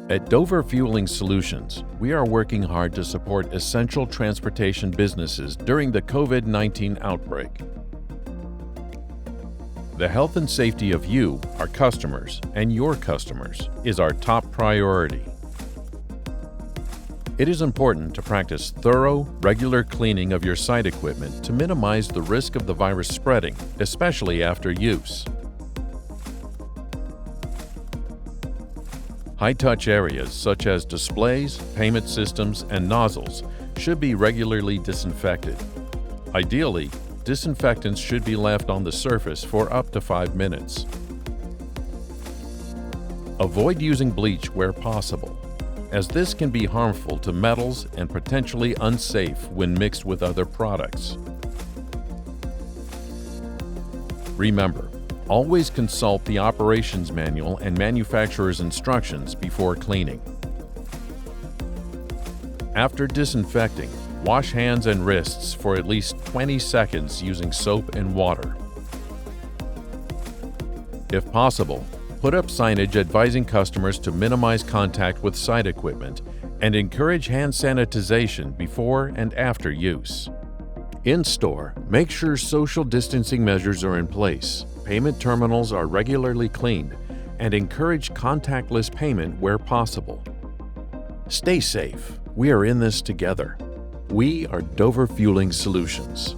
At Dover Fueling Solutions, we are working hard to support essential transportation businesses during the COVID-19 outbreak. The health and safety of you, our customers, and your customers is our top priority. It is important to practice thorough, regular cleaning of your site equipment to minimize the risk of the virus spreading, especially after use. High-touch areas such as displays, payment systems, and nozzles should be regularly disinfected. Ideally, disinfectants should be left on the surface for up to 5 minutes. Avoid using bleach where possible, as this can be harmful to metals and potentially unsafe when mixed with other products. Remember, always consult the operations manual and manufacturer's instructions before cleaning. After disinfecting, wash hands and wrists for at least 20 seconds using soap and water. If possible, put up signage advising customers to minimize contact with site equipment and encourage hand sanitization before and after use. In store, make sure social distancing measures are in place, payment terminals are regularly cleaned, and encourage contactless payment where possible. Stay safe. We are in this together. We are Dover Fueling Solutions.